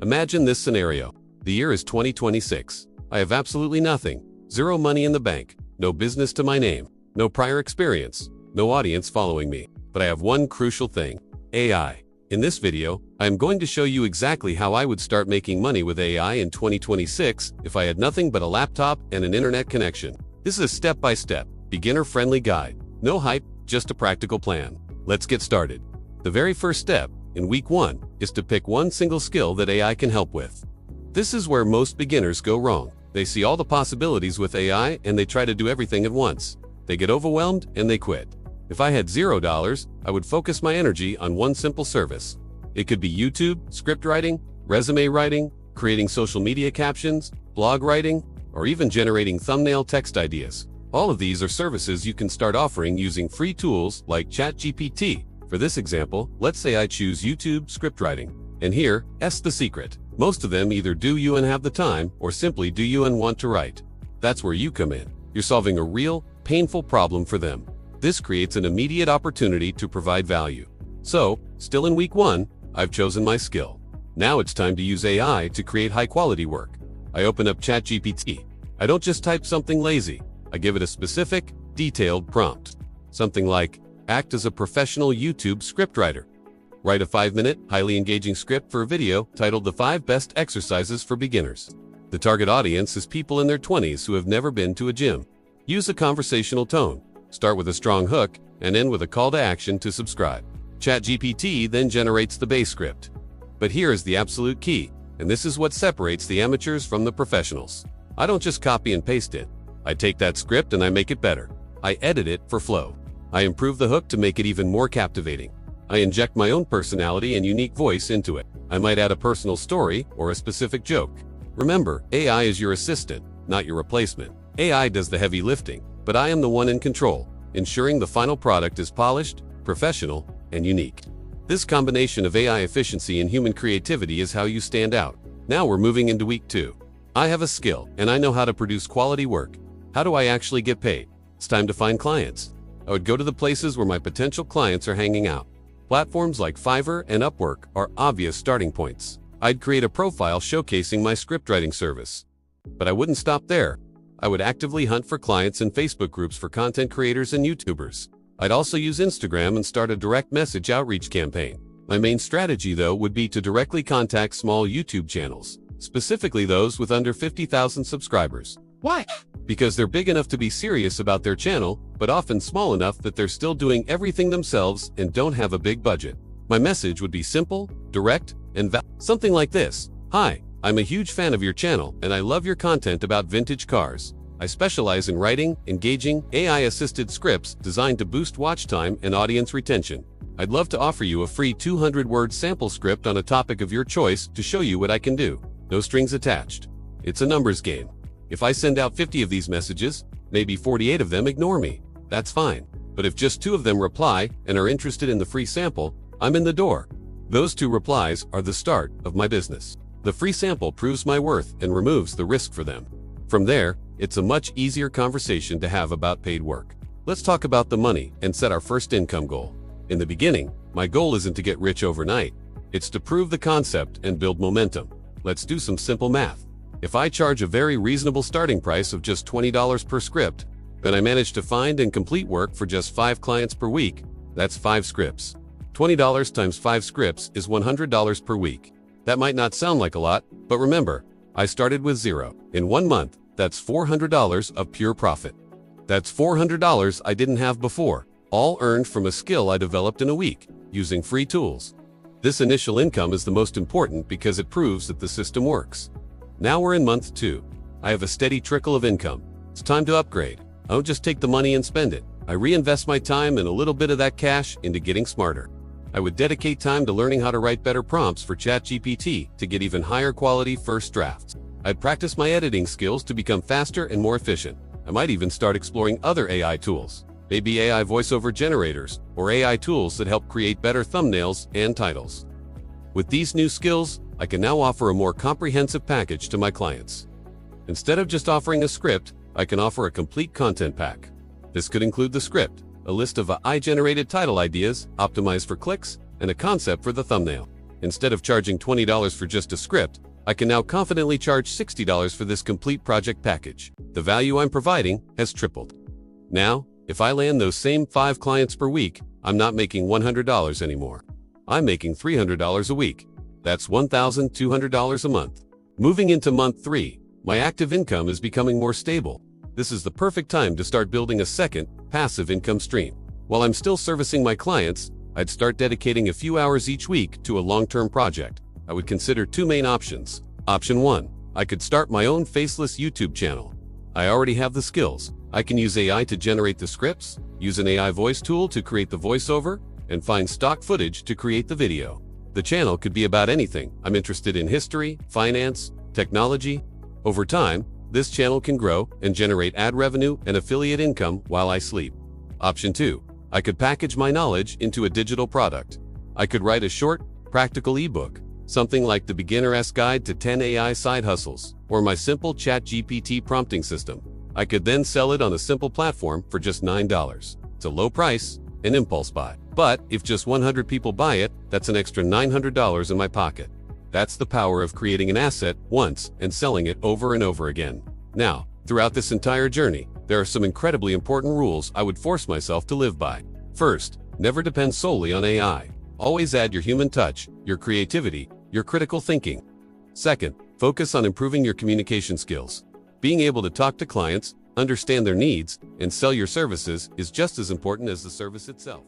Imagine this scenario. The year is 2026. I have absolutely nothing. Zero money in the bank. No business to my name. No prior experience. No audience following me. But I have one crucial thing. AI. In this video, I am going to show you exactly how I would start making money with AI in 2026 if I had nothing but a laptop and an internet connection. This is a step-by-step, beginner-friendly guide. No hype, just a practical plan. Let's get started. The very first step, in week 1, is to pick one single skill that AI can help with. This is where most beginners go wrong. They see all the possibilities with AI and they try to do everything at once. They get overwhelmed and they quit. If I had $0, I would focus my energy on one simple service. It could be YouTube, script writing, resume writing, creating social media captions, blog writing, or even generating thumbnail text ideas. All of these are services you can start offering using free tools like ChatGPT. For this example, let's say I choose YouTube script writing. And here's the secret. Most of them either do you and have the time, or simply do you and want to write. That's where you come in. You're solving a real, painful problem for them. This creates an immediate opportunity to provide value. So, still in week 1, I've chosen my skill. Now it's time to use AI to create high-quality work. I open up ChatGPT. I don't just type something lazy. I give it a specific, detailed prompt. Something like, act as a professional YouTube scriptwriter. Write a 5-minute, highly engaging script for a video titled The 5 Best Exercises for Beginners. The target audience is people in their 20s who have never been to a gym. Use a conversational tone. Start with a strong hook and end with a call to action to subscribe. ChatGPT then generates the base script. But here is the absolute key, and this is what separates the amateurs from the professionals. I don't just copy and paste it. I take that script and I make it better. I edit it for flow. I improve the hook to make it even more captivating. I inject my own personality and unique voice into it. I might add a personal story or a specific joke. Remember, AI is your assistant, not your replacement. AI does the heavy lifting, but I am the one in control, ensuring the final product is polished, professional, and unique. This combination of AI efficiency and human creativity is how you stand out. Now we're moving into week 2. I have a skill, and I know how to produce quality work. How do I actually get paid? It's time to find clients. I would go to the places where my potential clients are hanging out. Platforms like Fiverr and Upwork are obvious starting points. I'd create a profile showcasing my scriptwriting service. But I wouldn't stop there. I would actively hunt for clients in Facebook groups for content creators and YouTubers. I'd also use Instagram and start a direct message outreach campaign. My main strategy, though, would be to directly contact small YouTube channels, specifically those with under 50,000 subscribers. Why? Because they're big enough to be serious about their channel, but often small enough that they're still doing everything themselves and don't have a big budget. My message would be simple, direct, and something like this. Hi, I'm a huge fan of your channel and I love your content about vintage cars. I specialize in writing, engaging, AI-assisted scripts designed to boost watch time and audience retention. I'd love to offer you a free 200-word sample script on a topic of your choice to show you what I can do. No strings attached. It's a numbers game. If I send out 50 of these messages, maybe 48 of them ignore me. That's fine. But if just 2 of them reply and are interested in the free sample, I'm in the door. Those 2 replies are the start of my business. The free sample proves my worth and removes the risk for them. From there, it's a much easier conversation to have about paid work. Let's talk about the money and set our first income goal. In the beginning, my goal isn't to get rich overnight. It's to prove the concept and build momentum. Let's do some simple math. If I charge a very reasonable starting price of just $20 per script, then I manage to find and complete work for just 5 clients per week. That's 5 scripts. $20 times 5 scripts is $100 per week. That might not sound like a lot, but remember, I started with 0. In 1 month, that's $400 of pure profit. That's $400 I didn't have before, all earned from a skill I developed in a week, using free tools. This initial income is the most important because it proves that the system works. Now we're in month 2. I have a steady trickle of income. It's time to upgrade. I don't just take the money and spend it. I reinvest my time and a little bit of that cash into getting smarter. I would dedicate time to learning how to write better prompts for ChatGPT to get even higher quality first drafts. I'd practice my editing skills to become faster and more efficient. I might even start exploring other AI tools, maybe AI voiceover generators or AI tools that help create better thumbnails and titles. With these new skills, I can now offer a more comprehensive package to my clients. Instead of just offering a script, I can offer a complete content pack. This could include the script, a list of AI-generated title ideas optimized for clicks, and a concept for the thumbnail. Instead of charging $20 for just a script, I can now confidently charge $60 for this complete project package. The value I'm providing has tripled. Now, if I land those same 5 clients per week, I'm not making $100 anymore. I'm making $300 a week. That's $1,200 a month. Moving into month 3, my active income is becoming more stable. This is the perfect time to start building a second, passive income stream. While I'm still servicing my clients, I'd start dedicating a few hours each week to a long-term project. I would consider 2 main options. Option 1, I could start my own faceless YouTube channel. I already have the skills. I can use AI to generate the scripts, use an AI voice tool to create the voiceover, and find stock footage to create the video. The channel could be about anything. I'm interested in history, finance, technology. Over time, this channel can grow and generate ad revenue and affiliate income while I sleep. Option 2, I could package my knowledge into a digital product. I could write a short, practical ebook, something like the Beginner's Guide to 10 AI Side Hustles, or my simple ChatGPT prompting system. I could then sell it on a simple platform for just $9. It's a low price, an impulse buy. But if just 100 people buy it, that's an extra $900 in my pocket. That's the power of creating an asset once and selling it over and over again. Now, throughout this entire journey, there are some incredibly important rules I would force myself to live by. First, never depend solely on AI. Always add your human touch, your creativity, your critical thinking. Second, focus on improving your communication skills. Being able to talk to clients, understand their needs, and sell your services is just as important as the service itself.